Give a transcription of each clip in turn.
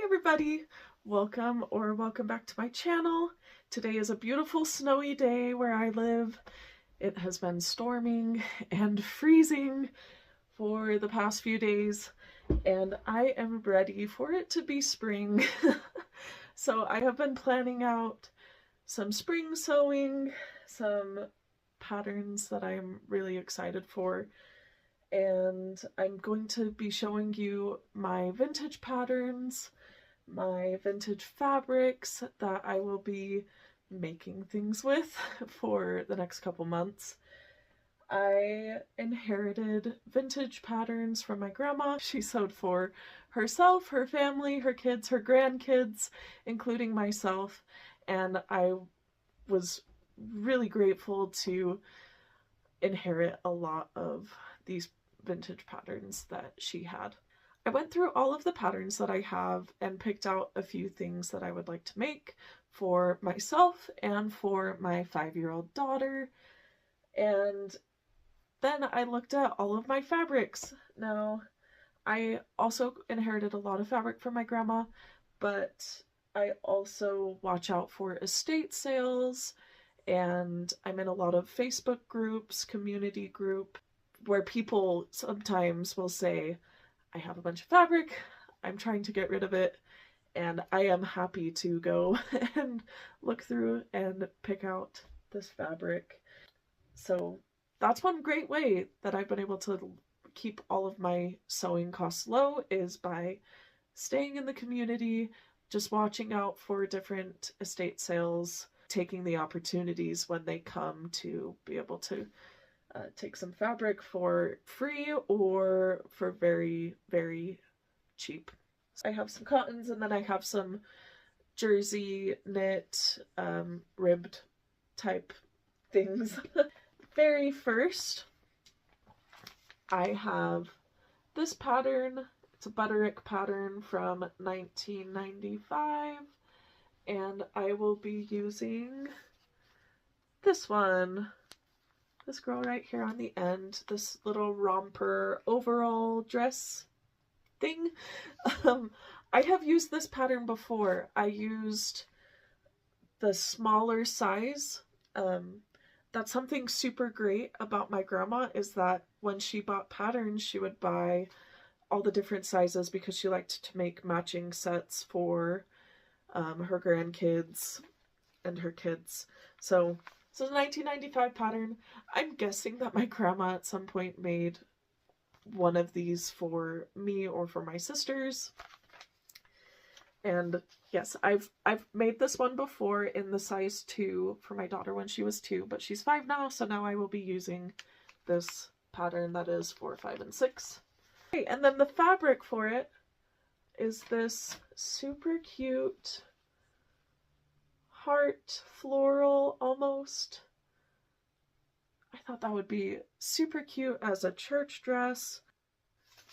Hi everybody! Welcome back to my channel. Today is a beautiful snowy day where I live. It has been storming and freezing for the past few days and I am ready for it to be spring. So I have been planning out some spring sewing, some patterns that I'm really excited for, and I'm going to be showing you my vintage patterns, my vintage fabrics that I will be making things with for the next couple months. I inherited vintage patterns from my grandma. She sewed for herself, her family, her kids, her grandkids, including myself, and I was really grateful to inherit a lot of these vintage patterns that she had. I went through all of the patterns that I have and picked out a few things that I would like to make for myself and for my 5-year-old daughter. And then I looked at all of my fabrics. Now, I also inherited a lot of fabric from my grandma, but I also watch out for estate sales, and I'm in a lot of Facebook groups, community group, where people sometimes will say, I have a bunch of fabric, I'm trying to get rid of it, and I am happy to go and look through and pick out this fabric. So that's one great way that I've been able to keep all of my sewing costs low, is by staying in the community, just watching out for different estate sales, taking the opportunities when they come to be able to take some fabric for free or for very, very cheap. I have some cottons, and then I have some jersey knit, ribbed type things. Very first, I have this pattern. It's a Butterick pattern from 1995, and I will be using this one. This girl right here on the end, this little romper overall dress thing. I have used this pattern before. I used the smaller size. That's something super great about my grandma, is that when she bought patterns, she would buy all the different sizes because she liked to make matching sets for her grandkids and her kids. So this is a 1995 pattern. I'm guessing that my grandma at some point made one of these for me or for my sisters. And yes, I've made this one before in the size 2 for my daughter when she was 2, but she's 5 now, so now I will be using this pattern that is for 5 and 6. Okay, and then the fabric for it is this super cute heart floral almost. I thought that would be super cute as a church dress.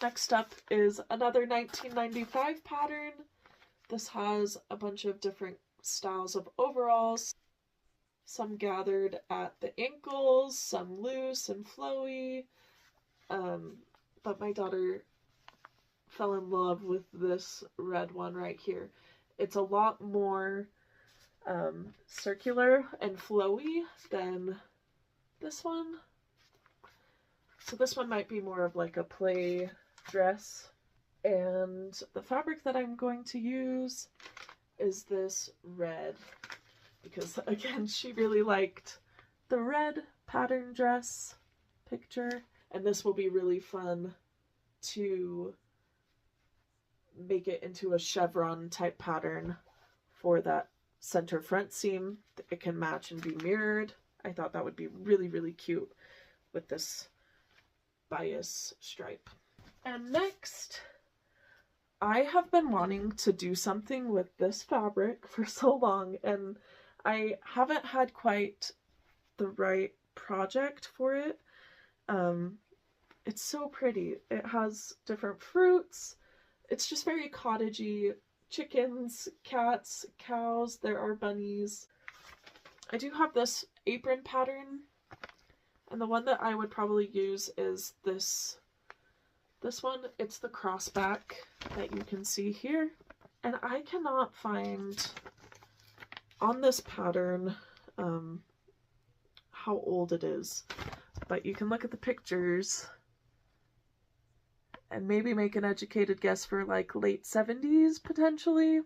Next up is another 1995 pattern. This has a bunch of different styles of overalls, some gathered at the ankles, some loose and flowy, but my daughter fell in love with this red one right here. It's a lot more circular and flowy than this one. So this one might be more of like a play dress. And the fabric that I'm going to use is this red, because again, she really liked the red pattern dress picture, and this will be really fun to make it into a chevron type pattern for that center front seam. It can match and be mirrored. I thought that would be really, really cute with this bias stripe. And next, I have been wanting to do something with this fabric for so long, and I haven't had quite the right project for it. It's so pretty. It has different fruits. It's just very cottagey. Chickens, cats, cows, there are bunnies. I do have this apron pattern, and the one that I would probably use is this one. It's the crossback that you can see here, And I cannot find on this pattern how old it is, but you can look at the pictures and maybe make an educated guess for like late 70s potentially.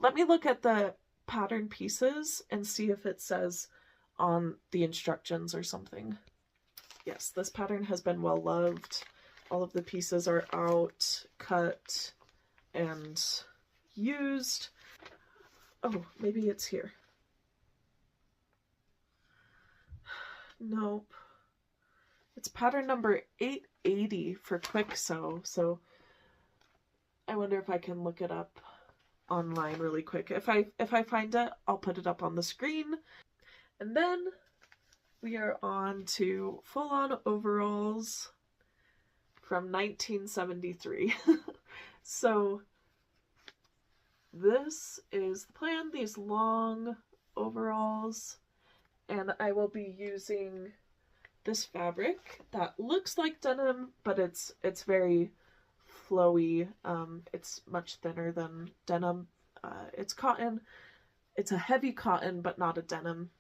Let me look at the pattern pieces and see if it says on the instructions or something. Yes, this pattern has been well loved. All of the pieces are out, cut, and used. Oh, maybe it's here. Nope. It's pattern number 880 for Kwik Sew, so I wonder if I can look it up online really quick. If I find it, I'll put it up on the screen. And then we are on to full-on overalls from 1973. So this is the plan, these long overalls, and I will be using this fabric that looks like denim, but it's very flowy. It's much thinner than denim. It's cotton. It's a heavy cotton, but not a denim.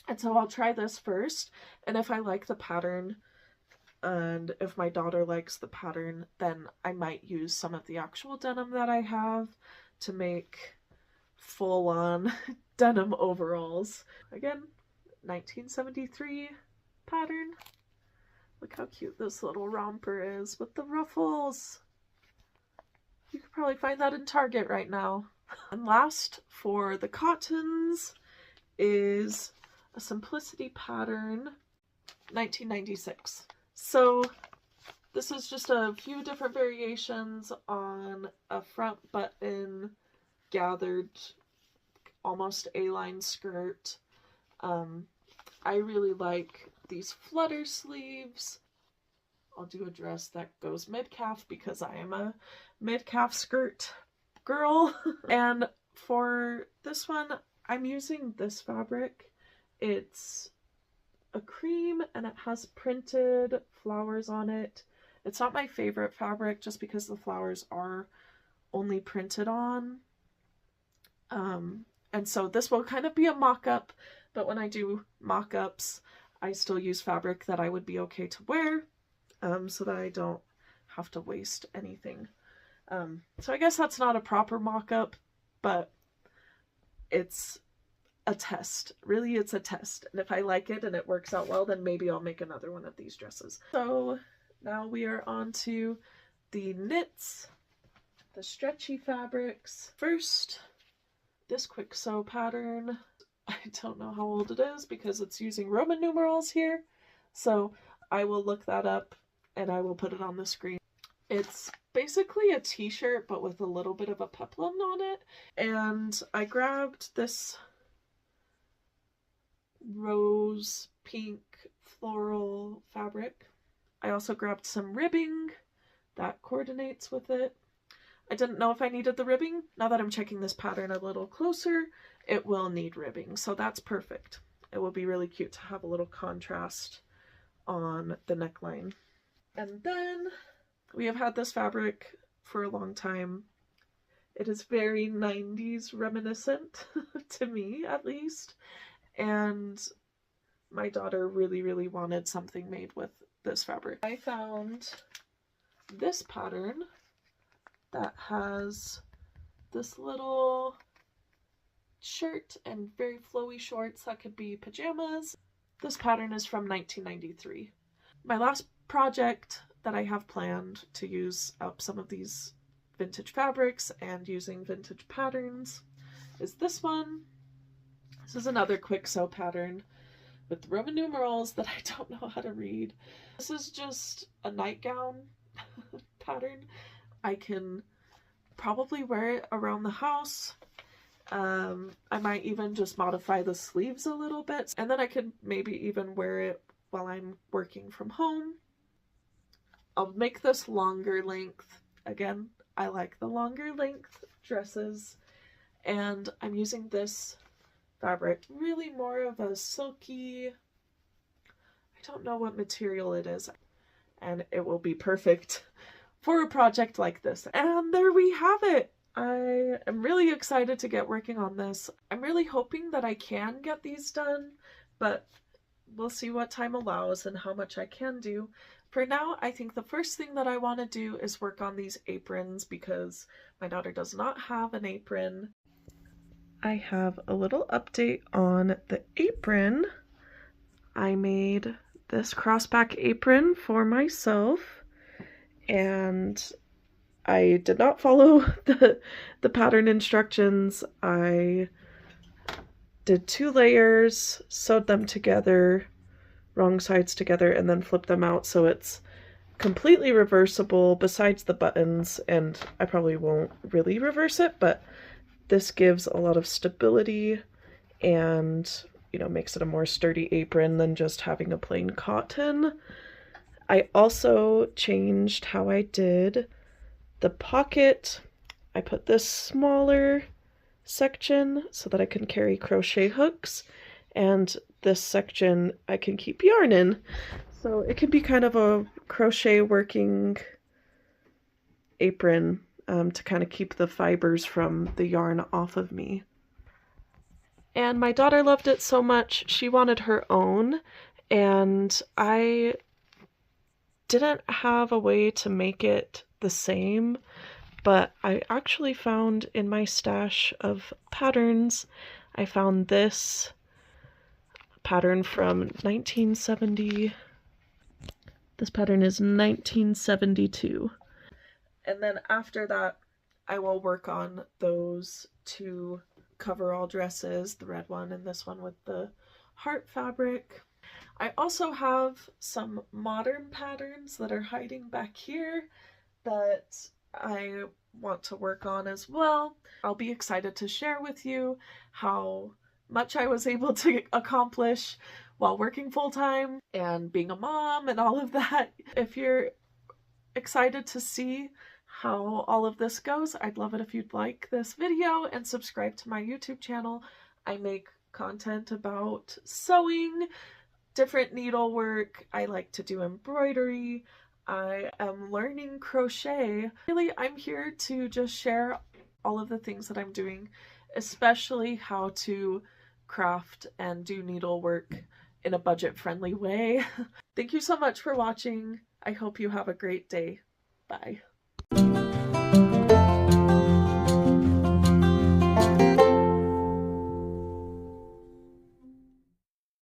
And so I'll try this first, and if I like the pattern, and if my daughter likes the pattern, then I might use some of the actual denim that I have to make full-on denim overalls. Again, 1973 pattern. Look how cute this little romper is with the ruffles. You could probably find that in Target right now. And last for the cottons is a Simplicity pattern, 1996. So this is just a few different variations on a front button gathered almost A-line skirt. I really like these flutter sleeves. I'll do a dress that goes mid-calf because I am a mid-calf skirt girl. And for this one, I'm using this fabric. It's a cream and it has printed flowers on it. It's not my favorite fabric just because the flowers are only printed on. And so this will kind of be a mock-up, but when I do mock-ups, I still use fabric that I would be okay to wear, so that I don't have to waste anything. So I guess that's not a proper mock-up, but it's a test. Really, it's a test. And if I like it and it works out well, then maybe I'll make another one of these dresses. So now we are on to the knits, the stretchy fabrics. First, this Kwik Sew pattern. I don't know how old it is because it's using Roman numerals here. So I will look that up and I will put it on the screen. It's basically a t-shirt but with a little bit of a peplum on it. And I grabbed this rose pink floral fabric. I also grabbed some ribbing that coordinates with it. I didn't know if I needed the ribbing. Now that I'm checking this pattern a little closer, it will need ribbing, so that's perfect. It will be really cute to have a little contrast on the neckline. And then we have had this fabric for a long time. It is very 90s reminiscent, to me at least. And my daughter really, really wanted something made with this fabric. I found this pattern that has this little shirt and very flowy shorts that could be pajamas. This pattern is from 1993. My last project that I have planned to use up some of these vintage fabrics and using vintage patterns is this one. This is another Kwik Sew pattern with Roman numerals that I don't know how to read. This is just a nightgown pattern. I can probably wear it around the house. I might even just modify the sleeves a little bit, and then I could maybe even wear it while I'm working from home. I'll make this longer length. Again, I like the longer length dresses, and I'm using this fabric, really more of a silky, I don't know what material it is, and it will be perfect for a project like this. And there we have it. I am really excited to get working on this. I'm really hoping that I can get these done, but we'll see what time allows and how much I can do. For now, I think the first thing that I want to do is work on these aprons because my daughter does not have an apron. I have a little update on the apron. I made this crossback apron for myself, and I did not follow the pattern instructions. I did 2 layers, sewed them together, wrong sides together, and then flipped them out so it's completely reversible besides the buttons, and I probably won't really reverse it, but this gives a lot of stability and, you know, makes it a more sturdy apron than just having a plain cotton. I also changed how I did the pocket. I put this smaller section so that I can carry crochet hooks, and this section I can keep yarn in. So it can be kind of a crochet working apron to kind of keep the fibers from the yarn off of me. And my daughter loved it so much, she wanted her own, and I didn't have a way to make it the same, but I actually found in my stash of patterns, I found this pattern from 1970. This pattern is 1972. And then after that, I will work on those 2 coverall dresses, the red one and this one with the heart fabric. I also have some modern patterns that are hiding back here that I want to work on as well. I'll be excited to share with you how much I was able to accomplish while working full-time and being a mom and all of that. If you're excited to see how all of this goes, I'd love it if you'd like this video and subscribe to my YouTube channel. I make content about sewing, different needlework. I like to do embroidery. I am learning crochet. Really, I'm here to just share all of the things that I'm doing, especially how to craft and do needlework in a budget-friendly way. Thank you so much for watching. I hope you have a great day. Bye.